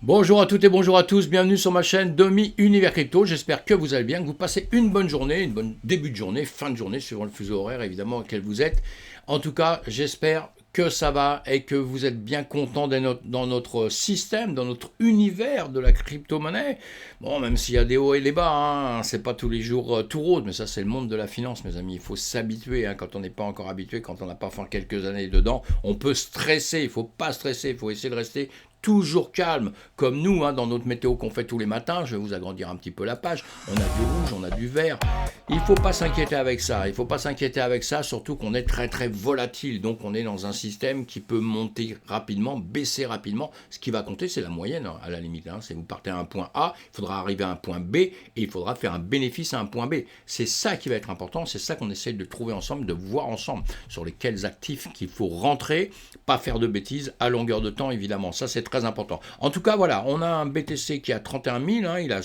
Bonjour à toutes et bonjour à tous, bienvenue sur ma chaîne Demi Univers Crypto. J'espère que vous allez bien, que vous passez une bonne journée, une bonne début de journée, fin de journée, suivant le fuseau horaire évidemment auquel vous êtes. En tout cas, j'espère que ça va et que vous êtes bien content dans notre système, dans notre univers de la crypto-monnaie. Bon, même s'il y a des hauts et des bas, hein, c'est pas tous les jours tout rose, mais ça c'est le monde de la finance, mes amis. Il faut s'habituer, hein, quand on n'est pas encore habitué, quand on n'a pas fait quelques années dedans. On peut stresser, il faut pas stresser, il faut essayer de rester toujours calme, comme nous, hein, dans notre météo qu'on fait tous les matins. Je vais vous agrandir un petit peu la page. On a du rouge, on a du vert. Il ne faut pas s'inquiéter avec ça. Il ne faut pas s'inquiéter avec ça, surtout qu'on est très très volatile. Donc on est dans un système qui peut monter rapidement, baisser rapidement. Ce qui va compter, c'est la moyenne, hein, à la limite. Hein. Si vous partez à un point A, il faudra arriver à un point B et il faudra faire un bénéfice à un point B. C'est ça qui va être important. C'est ça qu'on essaie de trouver ensemble, de voir ensemble sur lesquels actifs qu'il faut rentrer, pas faire de bêtises à longueur de temps, évidemment. Ça, c'est très important. En tout cas, voilà, on a un BTC qui a 31 000, hein, il a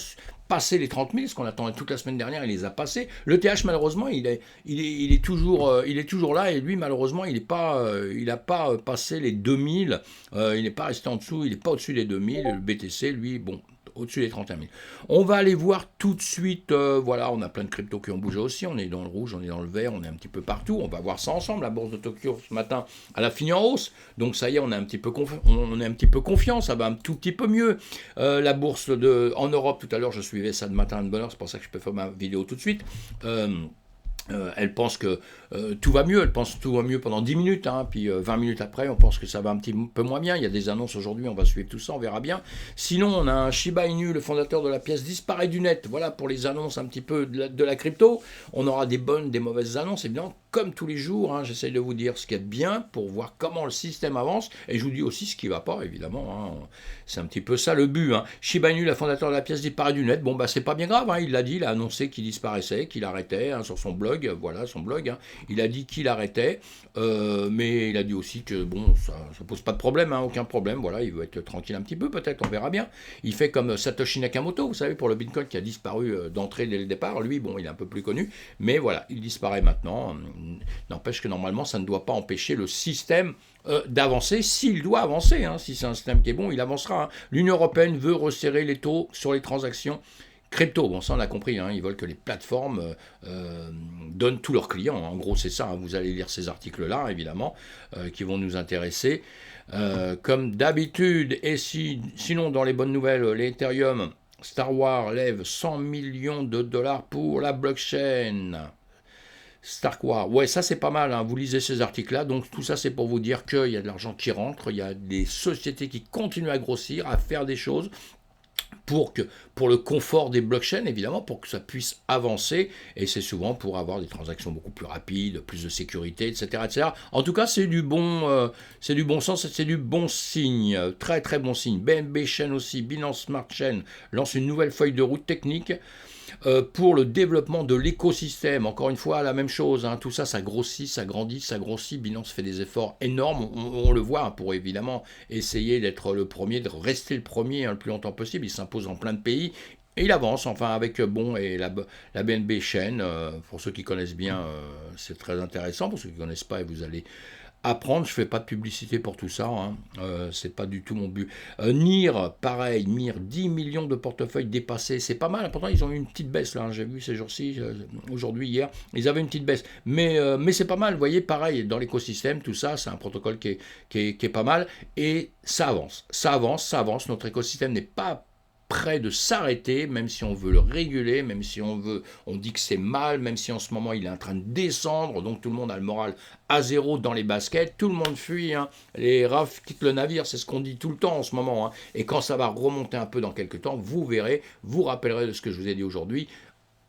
passé les 30 000, ce qu'on attendait toute la semaine dernière, il les a passés. Le TH, malheureusement, il est toujours là, et lui, malheureusement, il n'a pas passé les 2000, il n'est pas resté en dessous, il n'est pas au-dessus des 2000, le BTC, lui, bon, au-dessus des 31 000. On va aller voir tout de suite, voilà, on a plein de cryptos qui ont bougé aussi, on est dans le rouge, on est dans le vert, on est un petit peu partout, on va voir ça ensemble. La bourse de Tokyo ce matin, elle a fini en hausse, donc ça y est, on est un petit peu confiant, ça va un tout petit peu mieux. La bourse en Europe, tout à l'heure, je suivais ça de matin à de bonne heure, c'est pour ça que je peux faire ma vidéo tout de suite. Elle pense que tout va mieux, elle pense que tout va mieux pendant 10 minutes, hein, puis 20 minutes après, on pense que ça va un petit peu moins bien. Il y a des annonces aujourd'hui, on va suivre tout ça, on verra bien. Sinon, on a un Shiba Inu, le fondateur de la pièce, disparaît du net. Voilà pour les annonces un petit peu de la crypto. On aura des bonnes, des mauvaises annonces, évidemment, comme tous les jours. Hein, j'essaie de vous dire ce qui est bien pour voir comment le système avance, et je vous dis aussi ce qui ne va pas, évidemment. Hein. C'est un petit peu ça le but. Hein. Shiba Inu, le fondateur de la pièce, disparaît du net. Bon, bah, c'est pas bien grave, hein, il l'a dit, il a annoncé qu'il disparaissait, qu'il arrêtait, hein, sur son blog. Voilà son blog, hein. Il a dit qu'il arrêtait, mais il a dit aussi que bon, ça pose pas de problème, hein, aucun problème, voilà, il veut être tranquille un petit peu peut-être, on verra bien. Il fait comme Satoshi Nakamoto, vous savez, pour le Bitcoin qui a disparu d'entrée dès le départ. Lui, bon, il est un peu plus connu, mais voilà, il disparaît maintenant. N'empêche que normalement, ça ne doit pas empêcher le système d'avancer, s'il doit avancer, hein. Si c'est un système qui est bon, il avancera, hein. L'Union européenne veut resserrer les taux sur les transactions crypto. Bon, ça on a compris, hein, ils veulent que les plateformes donnent tous leurs clients. En gros, c'est ça, hein, vous allez lire ces articles-là, évidemment, qui vont nous intéresser. Comme d'habitude, et sinon, dans les bonnes nouvelles, l'Ethereum, Star Wars lève 100 millions de dollars pour la blockchain. Stark War, ouais, ça c'est pas mal, hein. Vous lisez ces articles-là, donc tout ça c'est pour vous dire qu'il y a de l'argent qui rentre, il y a des sociétés qui continuent à grossir, à faire des choses, pour le confort des blockchains, évidemment, pour que ça puisse avancer, et c'est souvent pour avoir des transactions beaucoup plus rapides, plus de sécurité, etc. etc. En tout cas, c'est du bon sens, c'est du bon signe, très très bon signe. BNB Chain aussi, Binance Smart Chain lance une nouvelle feuille de route technique pour le développement de l'écosystème. Encore une fois, la même chose, hein, tout ça, ça grossit, ça grandit, ça grossit. Binance fait des efforts énormes, on le voit, hein, pour évidemment essayer d'être le premier, de rester le premier, hein, le plus longtemps possible. Il s'impose en plein de pays. Et il avance, enfin, avec et la BNB Chain, pour ceux qui connaissent bien, c'est très intéressant. Pour ceux qui ne connaissent pas, et vous allez apprendre. Je fais pas de publicité pour tout ça, hein. C'est pas du tout mon but. NIR, pareil, NIR, 10 millions de portefeuilles dépassés, c'est pas mal. Pourtant, ils ont eu une petite baisse, là, hein. J'ai vu ces jours-ci, aujourd'hui, hier, ils avaient une petite baisse. Mais c'est pas mal, vous voyez, pareil, dans l'écosystème, tout ça, c'est un protocole qui est pas mal, et ça avance, ça avance, ça avance. Notre écosystème n'est pas près de s'arrêter, même si on veut le réguler, même si on dit que c'est mal, même si en ce moment il est en train de descendre, donc tout le monde a le moral à zéro dans les baskets, tout le monde fuit, hein. Les RAF quittent le navire, c'est ce qu'on dit tout le temps en ce moment, hein. Et quand ça va remonter un peu dans quelques temps, vous verrez, vous rappellerez de ce que je vous ai dit aujourd'hui,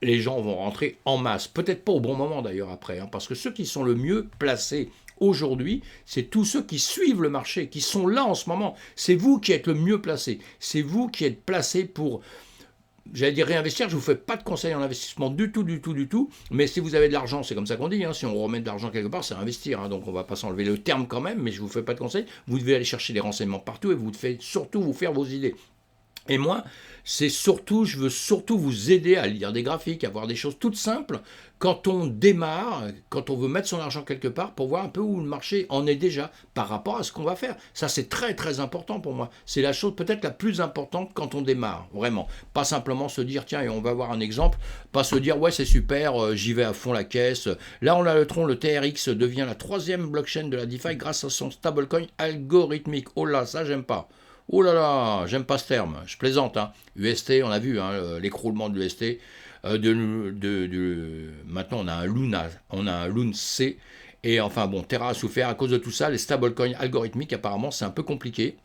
les gens vont rentrer en masse. Peut-être pas au bon moment d'ailleurs après, hein, parce que ceux qui sont le mieux placés aujourd'hui, c'est tous ceux qui suivent le marché, qui sont là en ce moment. C'est vous qui êtes le mieux placé. C'est vous qui êtes placé pour, j'allais dire réinvestir. Je ne vous fais pas de conseils en investissement du tout, du tout, du tout. Mais si vous avez de l'argent, c'est comme ça qu'on dit, hein, si on remet de l'argent quelque part, c'est investir, hein, donc on ne va pas s'enlever le terme quand même, mais je ne vous fais pas de conseils. Vous devez aller chercher des renseignements partout et vous devez surtout vous faire vos idées. Et moi, je veux surtout vous aider à lire des graphiques, à voir des choses toutes simples quand on démarre, quand on veut mettre son argent quelque part pour voir un peu où le marché en est déjà par rapport à ce qu'on va faire. Ça, c'est très très important pour moi. C'est la chose peut-être la plus importante quand on démarre, vraiment. Pas simplement se dire, tiens, et on va voir un exemple, pas se dire, ouais, c'est super, j'y vais à fond la caisse. Là, on a le tronc, le TRX devient la troisième blockchain de la DeFi grâce à son stablecoin algorithmique. Oh là, ça, j'aime pas. Oh là là, j'aime pas ce terme, je plaisante. Hein. UST, on a vu hein, l'écroulement de l'UST. Maintenant, on a un Luna, on a un Loon C. Et enfin, bon, Terra a souffert à cause de tout ça. Les stablecoins algorithmiques, apparemment, c'est un peu compliqué.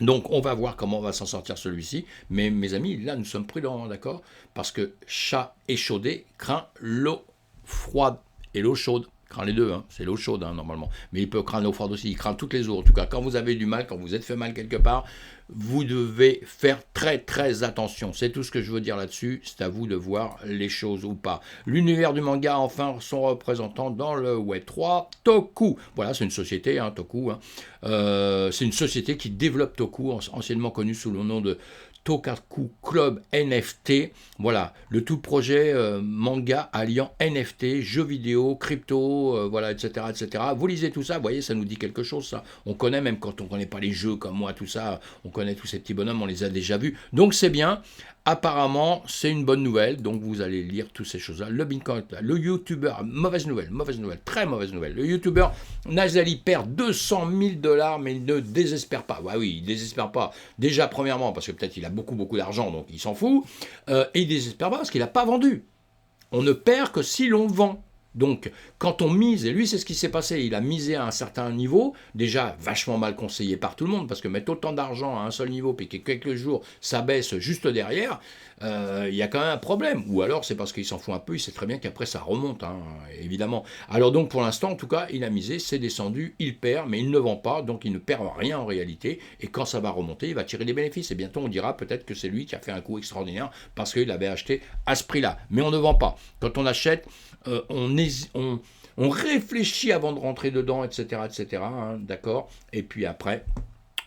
Donc, on va voir comment on va s'en sortir celui-ci. Mais mes amis, là, nous sommes prudents, d'accord? Parce que chat échaudé craint l'eau froide et l'eau chaude. Craint les deux, hein. C'est l'eau chaude hein, normalement. Mais il peut craindre l'eau froide aussi, il craint toutes les eaux. En tout cas, quand vous avez du mal, quand vous êtes fait mal quelque part, vous devez faire très très attention. C'est tout ce que je veux dire là-dessus. C'est à vous de voir les choses ou pas. L'univers du manga, enfin, son représentant dans le Web3, Toku. Voilà, c'est une société, hein, Toku. Hein. C'est une société qui développe Toku, anciennement connue sous le nom de Tokaku Club NFT, voilà, le tout projet manga alliant NFT, jeux vidéo, crypto, voilà, etc., etc. Vous lisez tout ça, vous voyez, ça nous dit quelque chose, ça. On connaît, même quand on ne connaît pas les jeux comme moi, tout ça, on connaît tous ces petits bonhommes, on les a déjà vus. Donc c'est bien. Apparemment, c'est une bonne nouvelle, donc vous allez lire toutes ces choses-là. Le Bitcoin, le YouTuber, mauvaise nouvelle, très mauvaise nouvelle. Le YouTuber Nazali perd 200 000 $, mais il ne désespère pas. Bah oui, il ne désespère pas. Déjà, premièrement, parce que peut-être il a beaucoup d'argent, donc il s'en fout. Et il ne désespère pas parce qu'il n'a pas vendu. On ne perd que si l'on vend. Donc, quand on mise, et lui, c'est ce qui s'est passé, il a misé à un certain niveau, déjà vachement mal conseillé par tout le monde, parce que mettre autant d'argent à un seul niveau, puis que quelques jours, ça baisse juste derrière, il y a quand même un problème. Ou alors, c'est parce qu'il s'en fout un peu, il sait très bien qu'après, ça remonte, hein, évidemment. Alors donc, pour l'instant, en tout cas, il a misé, c'est descendu, il perd, mais il ne vend pas, donc il ne perd rien en réalité, et quand ça va remonter, il va tirer des bénéfices, et bientôt, on dira peut-être que c'est lui qui a fait un coup extraordinaire, parce qu'il avait acheté à ce prix-là. Mais on ne vend pas. Quand on achète, on réfléchit avant de rentrer dedans, etc., etc., hein, d'accord. Et puis après,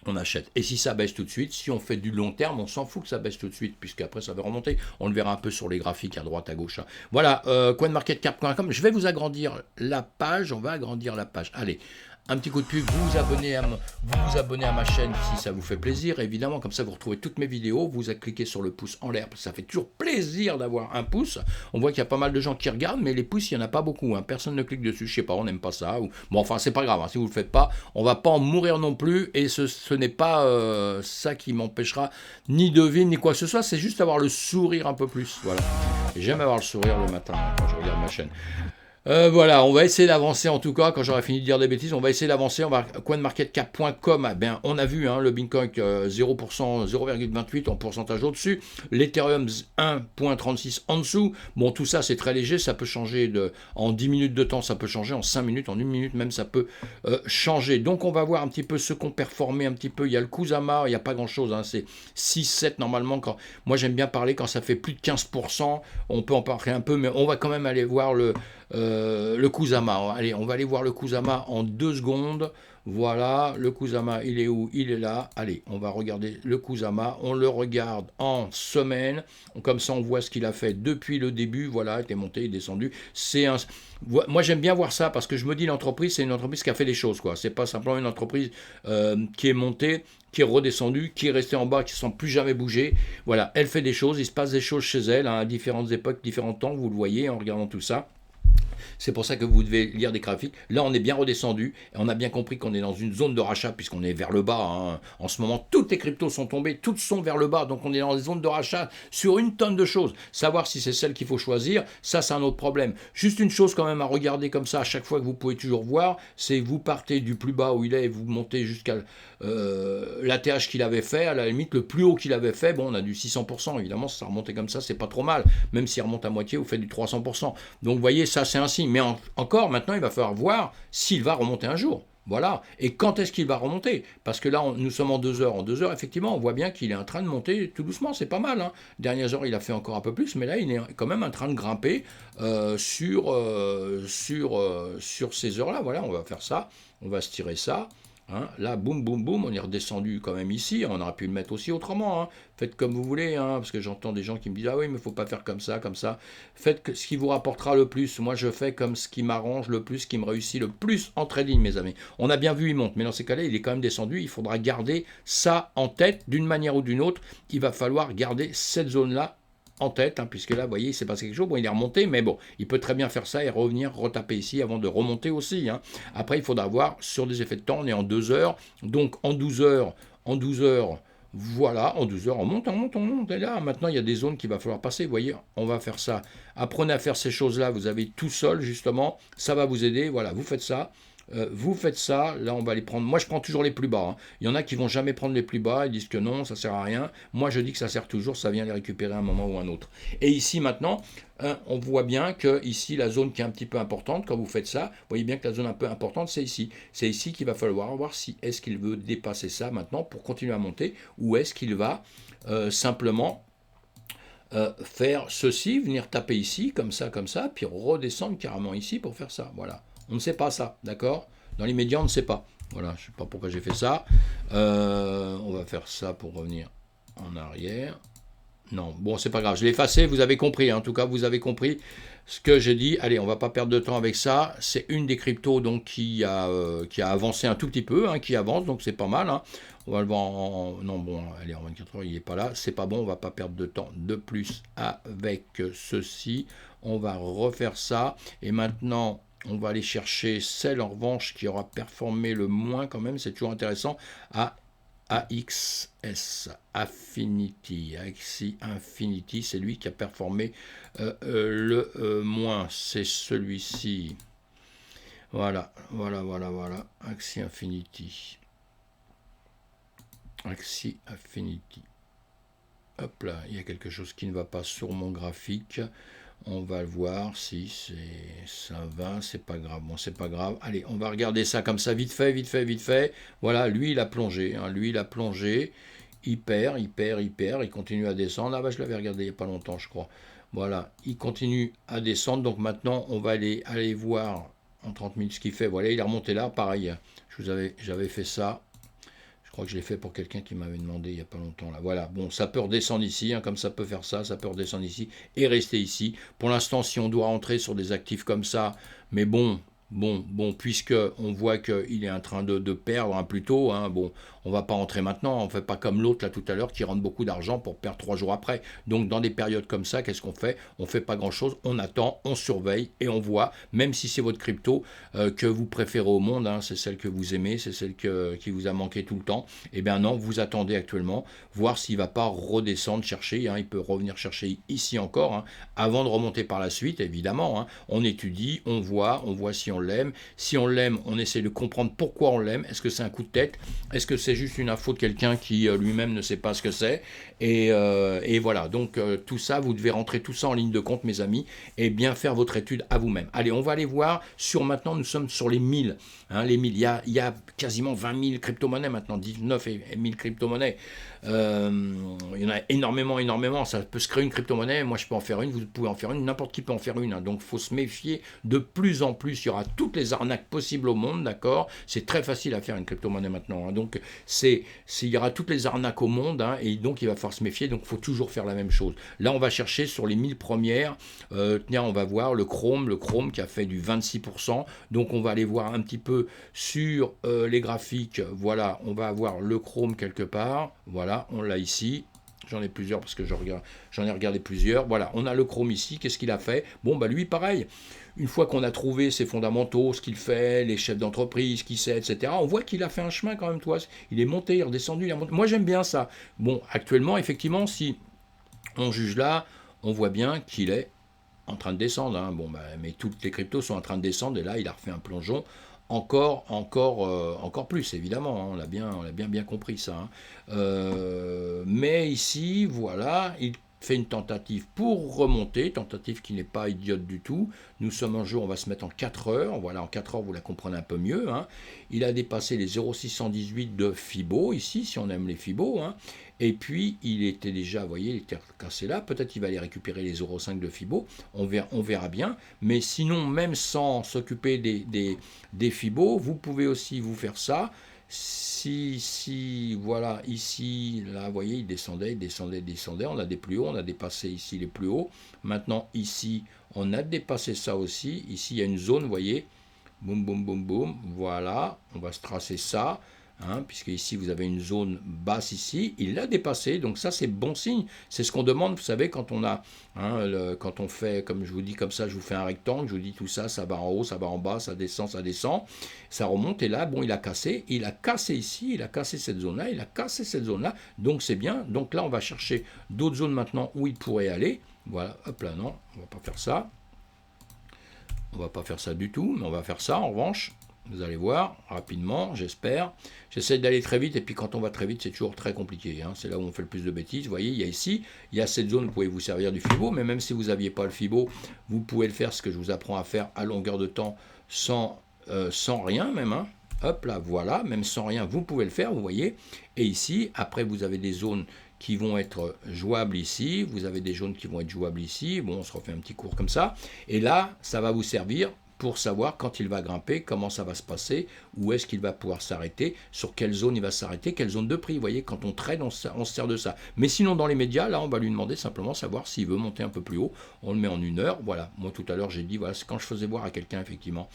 on achète. Et si ça baisse tout de suite, si on fait du long terme, on s'en fout que ça baisse tout de suite, puisqu'après ça va remonter. On le verra un peu sur les graphiques à droite, à gauche. Hein. Voilà, coinmarketcap.com. Je vais vous agrandir la page. On va agrandir la page. Allez. Un petit coup de pub, vous vous abonnez à ma chaîne si ça vous fait plaisir, évidemment, comme ça vous retrouvez toutes mes vidéos, vous cliquez sur le pouce en l'air, parce que ça fait toujours plaisir d'avoir un pouce. On voit qu'il y a pas mal de gens qui regardent, mais les pouces, il n'y en a pas beaucoup, hein. Personne ne clique dessus, je sais pas, on n'aime pas ça. Bon, enfin, c'est pas grave, hein. Si vous le faites pas, on va pas en mourir non plus, et ce n'est pas ça qui m'empêchera ni de vivre, ni quoi que ce soit, c'est juste avoir le sourire un peu plus, voilà. Et j'aime avoir le sourire le matin, quand je regarde ma chaîne. Voilà, on va essayer d'avancer en tout cas, quand j'aurai fini de dire des bêtises, on va essayer d'avancer, on va coinmarketcap.com, ben, on a vu hein, le Bitcoin 0%, 0,28 en pourcentage au-dessus, l'Ethereum 1,36 en dessous, bon tout ça c'est très léger, ça peut changer en 10 minutes de temps, ça peut changer en 5 minutes, en 1 minute même ça peut changer, donc on va voir un petit peu ce qu'on performé un petit peu, il y a le Kusama, il n'y a pas grand chose, hein, c'est 6-7 normalement, moi j'aime bien parler quand ça fait plus de 15%, on peut en parler un peu, mais on va quand même aller voir le Kusama. Allez, on va aller voir le Kusama en 2 secondes. Voilà, le Kusama, il est où? Il est là. Allez, on va regarder le Kusama. On le regarde en semaine. Comme ça, on voit ce qu'il a fait depuis le début. Voilà, il était monté, il est descendu. Moi, j'aime bien voir ça parce que je me dis l'entreprise, c'est une entreprise qui a fait des choses, quoi. C'est pas simplement une entreprise qui est montée, qui est redescendue, qui est restée en bas, qui ne sent plus jamais bouger. Voilà, elle fait des choses. Il se passe des choses chez elle hein, à différentes époques, différents temps. Vous le voyez en regardant tout ça. C'est pour ça que vous devez lire des graphiques. Là, on est bien redescendu et on a bien compris qu'on est dans une zone de rachat puisqu'on est vers le bas. Hein. En ce moment, toutes les cryptos sont tombées, toutes sont vers le bas. Donc, on est dans des zones de rachat sur une tonne de choses. Savoir si c'est celle qu'il faut choisir, ça, c'est un autre problème. Juste une chose quand même à regarder comme ça à chaque fois que vous pouvez toujours voir, c'est vous partez du plus bas où il est et vous montez jusqu'à l'ATH qu'il avait fait, à la limite le plus haut qu'il avait fait, bon on a du 600%, évidemment si ça remontait comme ça c'est pas trop mal, même s'il remonte à moitié vous faites du 300%, donc vous voyez ça c'est un signe, mais encore maintenant il va falloir voir s'il va remonter un jour, voilà, et quand est-ce qu'il va remonter, parce que là nous sommes en 2 heures, effectivement on voit bien qu'il est en train de monter tout doucement, c'est pas mal, hein. Dernières heures il a fait encore un peu plus, mais là il est quand même en train de grimper sur ces heures là, voilà on va faire ça, on va se tirer ça. Hein. Là, boum, boum, boum, on est redescendu quand même ici. On aurait pu le mettre aussi autrement. Hein. Faites comme vous voulez, hein, parce que j'entends des gens qui me disent ah oui, mais il faut pas faire comme ça, comme ça. Faites ce qui vous rapportera le plus. Moi, je fais comme ce qui m'arrange le plus, ce qui me réussit le plus en trading, mes amis. On a bien vu, il monte, mais dans ces cas-là, il est quand même descendu. Il faudra garder ça en tête d'une manière ou d'une autre. Il va falloir garder cette zone-là en tête, hein, puisque là, vous voyez, il s'est passé quelque chose. Bon, il est remonté, mais bon, il peut très bien faire ça et revenir retaper ici avant de remonter aussi. Hein. Après, il faudra voir sur des effets de temps, on est en 2 heures. Donc, en 12 heures, voilà, en 12 heures, on monte, on monte, on monte. Et là, maintenant, il y a des zones qu'il va falloir passer. Vous voyez, on va faire ça. Apprenez à faire ces choses-là. Vous avez tout seul, justement. Ça va vous aider. Voilà, vous faites ça. Vous faites ça, là on va les prendre. Moi je prends toujours les plus bas. Hein. Il y en a qui vont jamais prendre les plus bas, ils disent que non, ça sert à rien. Moi je dis que ça sert toujours, ça vient les récupérer à un moment ou un autre. Et ici maintenant, hein, on voit bien que ici la zone qui est un petit peu importante, quand vous faites ça, vous voyez bien que la zone un peu importante c'est ici. C'est ici qu'il va falloir voir si est-ce qu'il veut dépasser ça maintenant pour continuer à monter ou est-ce qu'il va simplement faire ceci, venir taper ici, comme ça, puis redescendre carrément ici pour faire ça. Voilà. On ne sait pas ça, d'accord? Dans l'immédiat, on ne sait pas. Voilà, je ne sais pas pourquoi j'ai fait ça. On va faire ça pour revenir en arrière. Non, bon, c'est pas grave, je l'ai effacé, vous avez compris. Hein. En tout cas, vous avez compris ce que j'ai dit. Allez, on va pas perdre de temps avec ça. C'est une des cryptos donc, qui a avancé un tout petit peu, hein, qui avance, donc c'est pas mal. Hein. On va le voir non, bon, allez, en 24 heures, il n'est pas là. C'est pas bon, on va pas perdre de temps de plus avec ceci. On va refaire ça. Et maintenant, on va aller chercher celle en revanche qui aura performé le moins quand même. C'est toujours intéressant. AXS Affinity. AXI Infinity, c'est lui qui a performé le moins. C'est celui-ci. Voilà. AXI Infinity. AXI Affinity. Hop là, il y a quelque chose qui ne va pas sur mon graphique. On va le voir si ça va, c'est pas grave. Bon, c'est pas grave. Allez, on va regarder ça comme ça, vite fait. Voilà, lui, il a plongé. Hein, il perd, il continue à descendre. Ah bah, je l'avais regardé il n'y a pas longtemps, je crois. Voilà, il continue à descendre. Donc maintenant, on va aller voir en 30 minutes ce qu'il fait. Voilà, il est remonté là, pareil. J'avais fait ça. Je crois que je l'ai fait pour quelqu'un qui m'avait demandé il n'y a pas longtemps. Là. Voilà, bon, ça peut redescendre ici, hein, comme ça peut faire ça, ça peut redescendre ici et rester ici. Pour l'instant, si on doit rentrer sur des actifs comme ça, mais bon, puisque on voit qu'il est en train de perdre hein, plutôt, hein, bon, on va pas rentrer maintenant, on ne fait pas comme l'autre là tout à l'heure qui rentre beaucoup d'argent pour perdre 3 jours après. Donc dans des périodes comme ça, qu'est-ce qu'on fait? On fait pas grand chose, on attend, on surveille et on voit, même si c'est votre crypto que vous préférez au monde, hein, c'est celle que vous aimez, c'est celle qui vous a manqué tout le temps, et bien non, vous attendez actuellement, voir s'il va pas redescendre, chercher, hein, il peut revenir chercher ici encore, hein, avant de remonter par la suite, évidemment, hein, on étudie, on voit si on l'aime. Si on l'aime, on essaie de comprendre pourquoi on l'aime. Est-ce que c'est un coup de tête? Est-ce que c'est juste une info de quelqu'un qui lui-même ne sait pas ce que c'est? Et voilà, donc tout ça, vous devez rentrer tout ça en ligne de compte, mes amis, et bien faire votre étude à vous-même. Allez, on va aller voir sur maintenant, nous sommes sur les 1000. Hein, les 1000, il y a quasiment 20 000 crypto-monnaies maintenant, 19 et 1000 crypto-monnaies. Il y en a énormément. Ça peut se créer une crypto-monnaie. Moi, je peux en faire une. Vous pouvez en faire une. N'importe qui peut en faire une. Hein. Donc, il faut se méfier de plus en plus. Il y aura toutes les arnaques possibles au monde, d'accord? C'est très facile à faire une crypto-monnaie maintenant. Hein. Donc, il y aura toutes les arnaques au monde. Hein, et donc, il va falloir se méfier. Donc, il faut toujours faire la même chose. Là, on va chercher sur les 1000 premières. Tiens, on va voir le Chrome qui a fait du 26%. Donc, on va aller voir un petit peu sur les graphiques. Voilà, on va avoir le Chrome quelque part. Voilà. On l'a ici. J'en ai plusieurs parce que j'en ai regardé plusieurs. Voilà, on a le Chrome ici. Qu'est-ce qu'il a fait? Bon, bah lui, pareil. Une fois qu'on a trouvé ses fondamentaux, ce qu'il fait, les chefs d'entreprise, qui c'est, etc., on voit qu'il a fait un chemin quand même, toi. Il est monté, il est redescendu, il est monté. Moi, j'aime bien ça. Bon, actuellement, effectivement, si on juge là, on voit bien qu'il est en train de descendre. Hein. Bon, bah, mais toutes les cryptos sont en train de descendre et là, il a refait un plongeon. Encore plus, évidemment, hein, on l'a bien compris ça. Hein. Mais ici, voilà, il fait une tentative pour remonter, tentative qui n'est pas idiote du tout. Nous sommes un jour, on va se mettre en 4 heures. Voilà, en 4 heures, vous la comprenez un peu mieux. Hein. Il a dépassé les 0,618 de Fibo, ici, si on aime les Fibo. Hein. Et puis, il était déjà, vous voyez, il était cassé là. Peut-être qu'il va aller récupérer les 0,5 de Fibo. On verra bien. Mais sinon, même sans s'occuper des Fibo, vous pouvez aussi vous faire ça. Si, voilà, ici, là, vous voyez, il descendait, il descendait, il descendait. On a des plus hauts, on a dépassé ici les plus hauts. Maintenant, ici, on a dépassé ça aussi. Ici, il y a une zone, vous voyez, boum, boum, boum, boum. Voilà, on va se tracer ça. Puisque ici vous avez une zone basse ici, il l'a dépassé, donc ça c'est bon signe, c'est ce qu'on demande, vous savez, quand on a, quand on fait, comme je vous dis comme ça, je vous fais un rectangle, je vous dis tout ça, ça va en haut, ça va en bas, ça descend, ça remonte, et là, bon, il a cassé ici, il a cassé cette zone-là, il a cassé cette zone-là, donc c'est bien, donc là on va chercher d'autres zones maintenant où il pourrait aller, voilà, hop là, non, on va pas faire ça, on va pas faire ça du tout, mais on va faire ça en revanche. Vous allez voir, rapidement, j'espère. J'essaie d'aller très vite, et puis quand on va très vite, c'est toujours très compliqué. C'est là où on fait le plus de bêtises. Vous voyez, il y a ici, il y a cette zone, vous pouvez vous servir du FIBO, mais même si vous n'aviez pas le FIBO, vous pouvez le faire, ce que je vous apprends à faire à longueur de temps, sans rien même. Hop là, voilà, même sans rien, vous pouvez le faire, vous voyez. Et ici, après, vous avez des zones qui vont être jouables ici, vous avez des zones qui vont être jouables ici. Bon, on se refait un petit cours comme ça. Et là, ça va vous servir pour savoir quand il va grimper, comment ça va se passer, où est-ce qu'il va pouvoir s'arrêter, sur quelle zone il va s'arrêter, quelle zone de prix. Vous voyez, quand on trade, on se sert de ça. Mais sinon, dans les médias, là, on va lui demander simplement savoir s'il veut monter un peu plus haut. On le met en 1 heure. Voilà, moi tout à l'heure, j'ai dit, voilà, c'est quand je faisais voir à quelqu'un, effectivement.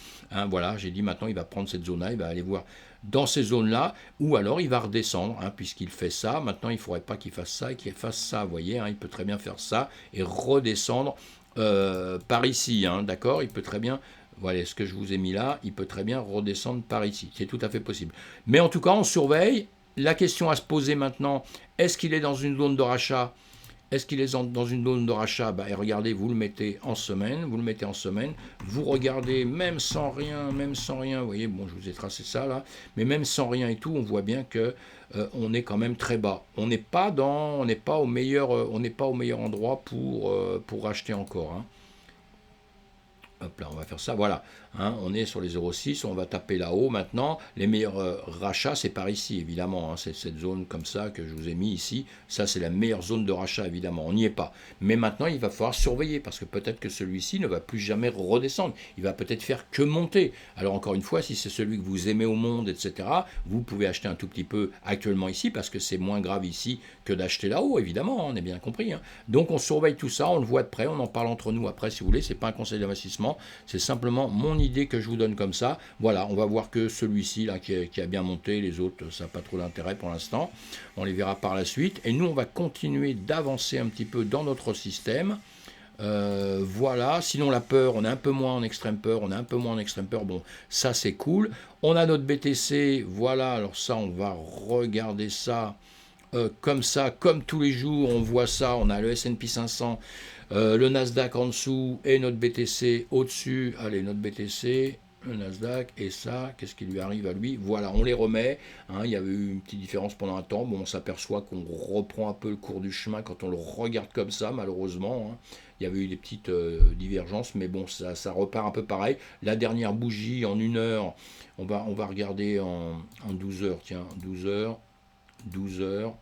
Voilà, j'ai dit, maintenant, il va prendre cette zone-là, il va aller voir dans ces zones-là, ou alors il va redescendre, puisqu'il fait ça. Maintenant, il ne faudrait pas qu'il fasse ça et qu'il fasse ça, vous voyez, il peut très bien faire ça et redescendre par ici, d'accord. Il peut très bien, voilà ce que je vous ai mis là, il peut très bien redescendre par ici, c'est tout à fait possible. Mais en tout cas, on surveille. La question à se poser maintenant, est-ce qu'il est dans une zone de rachat? Est-ce qu'il est dans une zone de rachat? Et regardez, vous le mettez en semaine, vous regardez même sans rien, vous voyez, bon, je vous ai tracé ça là, mais même sans rien et tout, on voit bien que on est quand même très bas. On n'est pas au meilleur endroit pour acheter encore. Hop là, on va faire ça, voilà. On est sur les 0,6, on va taper là-haut maintenant. Les meilleurs rachats, c'est par ici, évidemment. C'est cette zone comme ça que je vous ai mis ici. Ça, c'est la meilleure zone de rachat, évidemment. On n'y est pas. Mais maintenant, il va falloir surveiller, parce que peut-être que celui-ci ne va plus jamais redescendre. Il va peut-être faire que monter. Alors, encore une fois, si c'est celui que vous aimez au monde, etc., vous pouvez acheter un tout petit peu actuellement ici, parce que c'est moins grave ici que d'acheter là-haut, évidemment, on est bien compris. Donc, on surveille tout ça, on le voit de près, on en parle entre nous après, si vous voulez. C'est pas un conseil d'investissement. C'est simplement mon idée que je vous donne comme ça. Voilà, on va voir que celui-ci là qui a bien monté, les autres ça n'a pas trop d'intérêt pour l'instant. On les verra par la suite. Et nous on va continuer d'avancer un petit peu dans notre système. Voilà, sinon la peur, on est un peu moins en extrême peur, bon, ça c'est cool. On a notre BTC, voilà, alors ça on va regarder ça. Comme ça, comme tous les jours, on voit ça, on a le S&P 500, le Nasdaq en dessous et notre BTC au-dessus. Allez, notre BTC, le Nasdaq et ça, qu'est-ce qui lui arrive à lui? Voilà, on les remet. Il y avait eu une petite différence pendant un temps. Bon, on s'aperçoit qu'on reprend un peu le cours du chemin quand on le regarde comme ça, malheureusement. Il y avait eu des petites divergences, mais bon, ça repart un peu pareil. La dernière bougie en 1 heure, on va regarder en 12 heures, tiens, 12 heures, 12 heures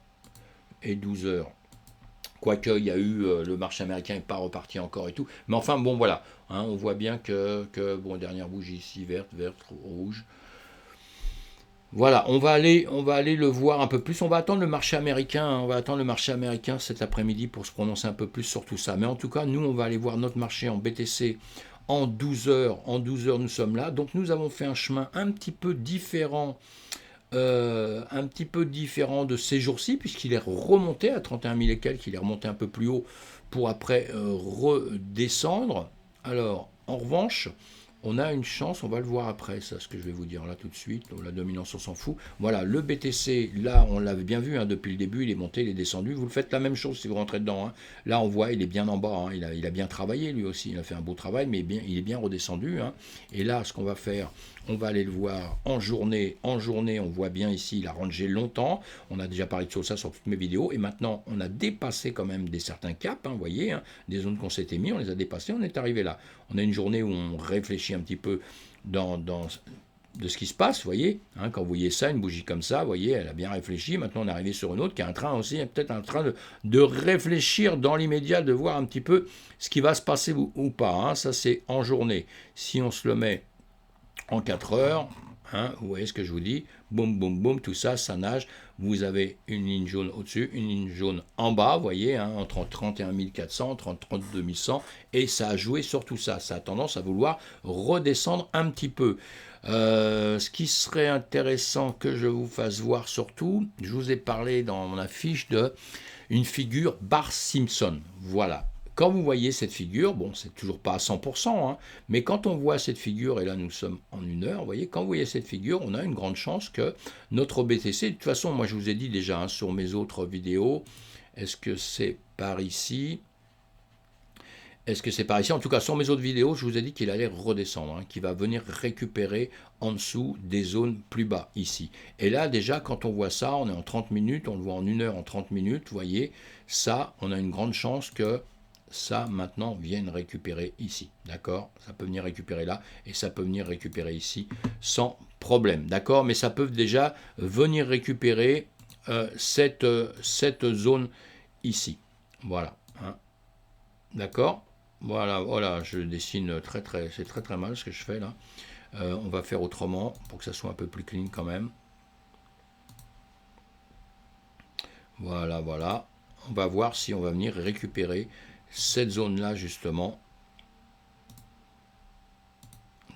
et 12 heures. Quoique, il y a eu le marché américain n'est pas reparti encore et tout. Mais enfin, bon, voilà. On voit bien que bon, dernière bougie ici, verte, rouge. Voilà, on va aller le voir un peu plus. On va attendre le marché américain. Cet après-midi pour se prononcer un peu plus sur tout ça. Mais en tout cas, nous, on va aller voir notre marché en BTC en 12 heures. En 12 heures, nous sommes là. Donc, nous avons fait un chemin un petit peu différent. De ces jours-ci, puisqu'il est remonté à 31 000 et quelques, il est remonté un peu plus haut pour après redescendre. Alors, en revanche, on a une chance, on va le voir après, ça, ce que je vais vous dire là tout de suite. La dominance, on s'en fout. Voilà, le BTC, là, on l'avait bien vu depuis le début, il est monté, il est descendu. Vous le faites la même chose si vous rentrez dedans. Là, on voit, il est bien en bas. Il a bien travaillé, lui aussi. Il a fait un beau travail, mais il est bien redescendu. Et là, ce qu'on va faire, on va aller le voir en journée. En journée, on voit bien ici, il a rangé longtemps. On a déjà parlé de ça sur toutes mes vidéos. Et maintenant, on a dépassé quand même certains caps. Vous voyez, des zones qu'on s'était mis, on les a dépassées. On est arrivé là. On a une journée où on réfléchit un petit peu de ce qui se passe, vous voyez. Quand vous voyez ça, une bougie comme ça, vous voyez, elle a bien réfléchi. Maintenant, on est arrivé sur une autre qui est en train aussi, peut-être en train de réfléchir dans l'immédiat, de voir un petit peu ce qui va se passer ou pas. Ça, c'est en journée. Si on se le met en 4 heures, vous voyez ce que je vous dis, boum, boum, boum, tout ça, ça nage. Vous avez une ligne jaune au-dessus, une ligne jaune en bas, vous voyez, hein, entre 31 400, 32 100, et ça a joué sur tout ça. Ça a tendance à vouloir redescendre un petit peu. Ce qui serait intéressant que je vous fasse voir surtout, je vous ai parlé dans mon affiche de une figure Bart Simpson. Voilà. Quand vous voyez cette figure, bon, c'est toujours pas à 100%, hein, mais quand on voit cette figure, et là nous sommes en 1 heure, vous voyez, quand vous voyez cette figure, on a une grande chance que notre BTC, de toute façon, moi je vous ai dit déjà hein, sur mes autres vidéos, est-ce que c'est par ici ? Est-ce que c'est par ici? En tout cas, sur mes autres vidéos, je vous ai dit qu'il allait redescendre, hein, qu'il va venir récupérer en dessous des zones plus bas, ici. Et là, déjà, quand on voit ça, on est en 30 minutes, on le voit en 1 heure, en 30 minutes, vous voyez, ça, on a une grande chance que ça, maintenant, vienne récupérer ici, d'accord? Ça peut venir récupérer là, et ça peut venir récupérer ici, sans problème, d'accord? Mais ça peut déjà venir récupérer cette zone ici, voilà, hein, d'accord? Voilà, voilà, je dessine c'est très mal ce que je fais là. On va faire autrement pour que ça soit un peu plus clean quand même. Voilà, voilà. On va voir si on va venir récupérer cette zone-là justement.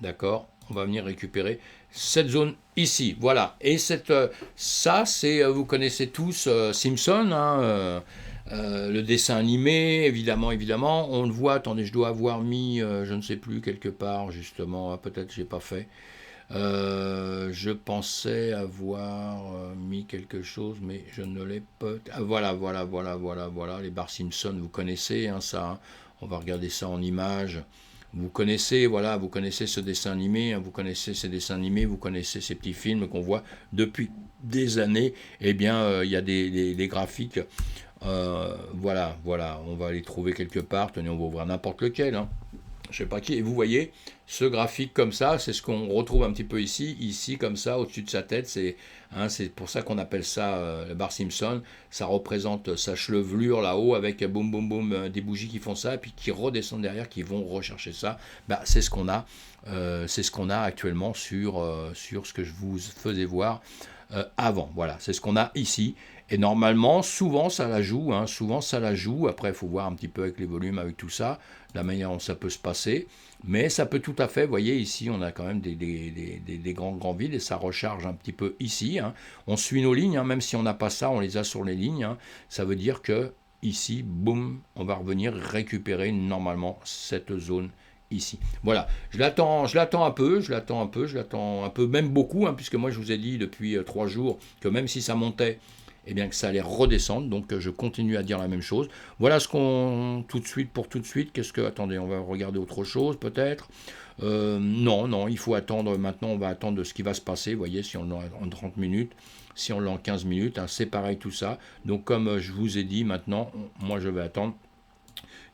D'accord? On va venir récupérer cette zone ici. Voilà. Et ça, c'est, vous connaissez tous Simpson, hein, le dessin animé, évidemment, évidemment. On le voit, attendez, je dois avoir mis, je ne sais plus, quelque part, justement, peut-être je n'ai pas fait. Je pensais avoir mis quelque chose, mais je ne l'ai pas. Ah, voilà, voilà, voilà, voilà, voilà, les Bart Simpson, vous connaissez hein, ça. Hein. On va regarder ça en images. Vous connaissez, voilà, vous connaissez ce dessin animé, hein, vous connaissez ces dessins animés, vous connaissez ces petits films qu'on voit depuis des années. Eh bien, il y a des graphiques. Voilà, voilà, on va les trouver quelque part. Tenez, on va ouvrir n'importe lequel. Hein. Je sais pas qui. Et vous voyez, ce graphique comme ça, c'est ce qu'on retrouve un petit peu ici comme ça, au-dessus de sa tête. C'est pour ça qu'on appelle ça le Bart Simpson. Ça représente sa chevelure là-haut avec boum boum boum des bougies qui font ça et puis qui redescendent derrière, qui vont rechercher ça. Bah, c'est ce qu'on a, actuellement sur ce que je vous faisais voir avant. Voilà, c'est ce qu'on a ici. Et normalement, souvent ça la joue, hein, souvent ça la joue. Après, il faut voir un petit peu avec les volumes, avec tout ça, la manière dont ça peut se passer. Mais ça peut tout à fait, vous voyez, ici, on a quand même des grands vides et ça recharge un petit peu ici. Hein. On suit nos lignes, hein, même si on n'a pas ça, on les a sur les lignes. Hein. Ça veut dire que ici, boum, on va revenir récupérer normalement cette zone ici. Voilà, je l'attends un peu, même beaucoup, hein, puisque moi je vous ai dit depuis 3 jours que même si ça montait, eh bien que ça allait redescendre, donc je continue à dire la même chose. Voilà ce qu'on, tout de suite, qu'est-ce que, attendez, on va regarder autre chose peut-être. Non, il faut attendre, maintenant on va attendre ce qui va se passer, vous voyez, si on l'a en 30 minutes, si on l'a en 15 minutes, hein, c'est pareil tout ça. Donc comme je vous ai dit, maintenant, moi je vais attendre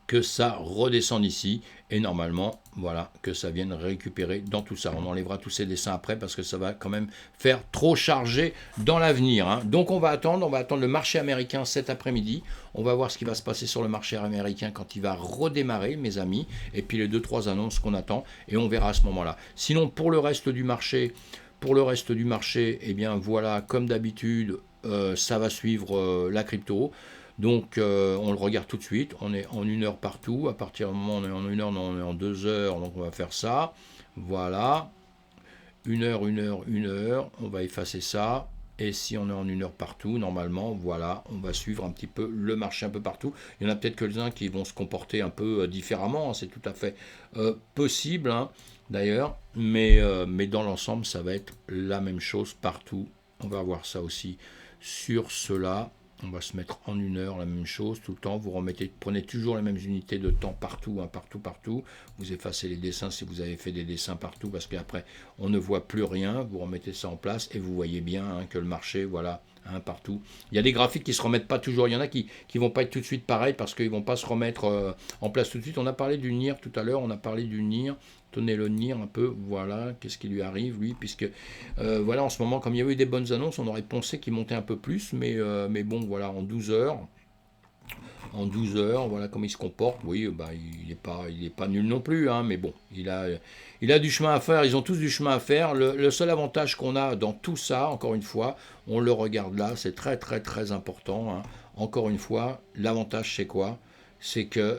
que ça redescende ici et normalement voilà que ça vienne récupérer dans tout ça. On enlèvera tous ces dessins après parce que ça va quand même faire trop chargé dans l'avenir. Hein. Donc on va attendre le marché américain cet après-midi. On va voir ce qui va se passer sur le marché américain quand il va redémarrer, mes amis, et puis les 2-3 annonces qu'on attend et on verra à ce moment-là. Sinon pour le reste du marché, eh bien voilà, comme d'habitude, ça va suivre la crypto. Donc on le regarde tout de suite, on est en 1 heure partout, à partir du moment où on est en 1 heure, non, on est en 2 heures, donc on va faire ça, voilà, 1 heure, 1 heure, 1 heure, on va effacer ça, et si on est en 1 heure partout, normalement, voilà, on va suivre un petit peu le marché un peu partout. Il y en a peut-être quelques-uns qui vont se comporter un peu différemment, hein, c'est tout à fait possible, hein, d'ailleurs, mais dans l'ensemble, ça va être la même chose partout. On va voir ça aussi sur cela. On va se mettre en 1 heure, la même chose, tout le temps. Vous prenez toujours les mêmes unités de temps partout, hein, partout. Vous effacez les dessins si vous avez fait des dessins partout, parce qu'après, on ne voit plus rien. Vous remettez ça en place et vous voyez bien hein, que le marché, voilà, hein, partout. Il y a des graphiques qui ne se remettent pas toujours. Il y en a qui ne vont pas être tout de suite pareils parce qu'ils ne vont pas se remettre en place tout de suite. On a parlé du NIR tout à l'heure, Tenez le NIR un peu, voilà, qu'est-ce qui lui arrive, lui, puisque, voilà, en ce moment, comme il y avait eu des bonnes annonces, on aurait pensé qu'il montait un peu plus, mais bon, voilà, en 12 heures, en 12 heures, voilà comment il se comporte. Oui, bah, il est pas nul non plus, hein, mais bon, il a du chemin à faire, ils ont tous du chemin à faire. Le seul avantage qu'on a dans tout ça, encore une fois, on le regarde là, c'est très très très important, hein. Encore une fois, l'avantage c'est quoi? C'est que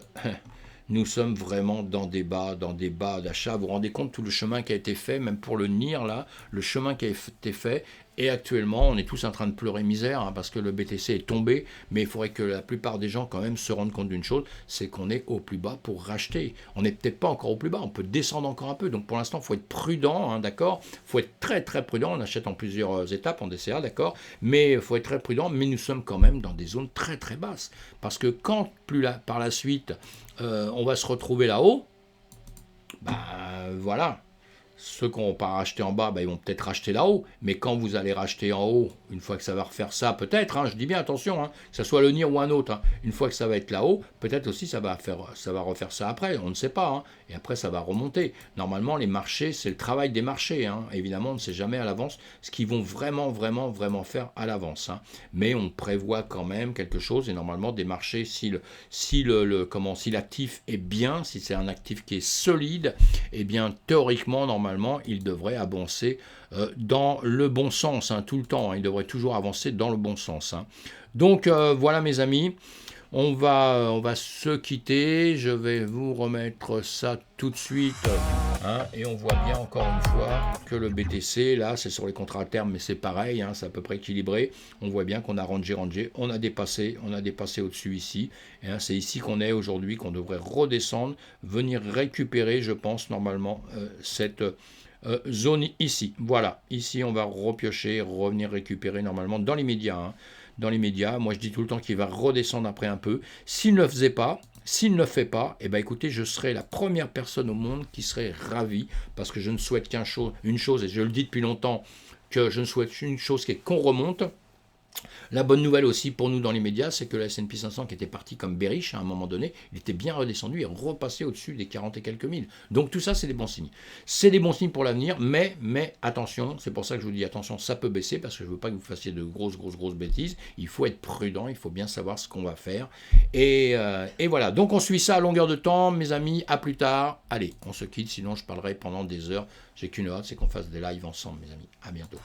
nous sommes vraiment dans des bas d'achat. Vous vous rendez compte tout le chemin qui a été fait, même pour le NIR là, le chemin qui a été fait. Et actuellement, on est tous en train de pleurer misère, hein, parce que le BTC est tombé, mais il faudrait que la plupart des gens quand même se rendent compte d'une chose, c'est qu'on est au plus bas pour racheter. On n'est peut-être pas encore au plus bas, on peut descendre encore un peu. Donc pour l'instant, il faut être prudent, hein, d'accord? Il faut être très très prudent. On achète en plusieurs étapes en DCA, d'accord? Mais il faut être très prudent. Mais nous sommes quand même dans des zones très très basses, parce que quand par la suite on va se retrouver là-haut, bah voilà, ceux qui n'ont pas racheté en bas, bah, ils vont peut-être racheter là-haut. Mais quand vous allez racheter en haut, une fois que ça va refaire ça, peut-être, hein, je dis bien attention, hein, que ce soit le NIR ou un autre, hein, une fois que ça va être là-haut, peut-être aussi ça va refaire ça après, on ne sait pas. Hein, et après, ça va remonter. Normalement, les marchés, c'est le travail des marchés. Hein, évidemment, on ne sait jamais à l'avance ce qu'ils vont vraiment, vraiment, vraiment faire à l'avance. Hein, mais on prévoit quand même quelque chose. Et normalement, des marchés, si l'actif est bien, si c'est un actif qui est solide, eh bien, théoriquement, normalement, il devrait avancer dans le bon sens, hein, tout le temps. Hein, il devrait toujours avancer dans le bon sens. Hein. Donc, voilà, mes amis. On va se quitter. Je vais vous remettre ça tout de suite. Hein, et on voit bien encore une fois que le BTC, là, c'est sur les contrats à terme, mais c'est pareil, hein, c'est à peu près équilibré. On voit bien qu'on a rangé, on a dépassé au-dessus ici. Et hein, c'est ici qu'on est aujourd'hui, qu'on devrait redescendre, venir récupérer, je pense, normalement, cette zone ici. Voilà, ici, on va repiocher, revenir récupérer normalement dans les médias. Hein. Dans les médias, moi je dis tout le temps qu'il va redescendre après un peu. S'il ne le faisait pas, s'il ne le fait pas, eh ben écoutez, je serai la première personne au monde qui serait ravie, parce que je ne souhaite une chose, et je le dis depuis longtemps, que je ne souhaite une chose qui est qu'on remonte. La bonne nouvelle aussi pour nous dans les médias, c'est que le S&P 500 qui était parti comme bearish à un moment donné, il était bien redescendu et repassé au-dessus des 40 et quelques mille. Donc tout ça, c'est des bons signes. C'est des bons signes pour l'avenir, mais attention, c'est pour ça que je vous dis attention, ça peut baisser, parce que je ne veux pas que vous fassiez de grosses bêtises. Il faut être prudent, il faut bien savoir ce qu'on va faire. Et voilà, donc on suit ça à longueur de temps, mes amis, à plus tard. Allez, on se quitte, sinon je parlerai pendant des heures. J'ai qu'une hâte, c'est qu'on fasse des lives ensemble, mes amis. À bientôt.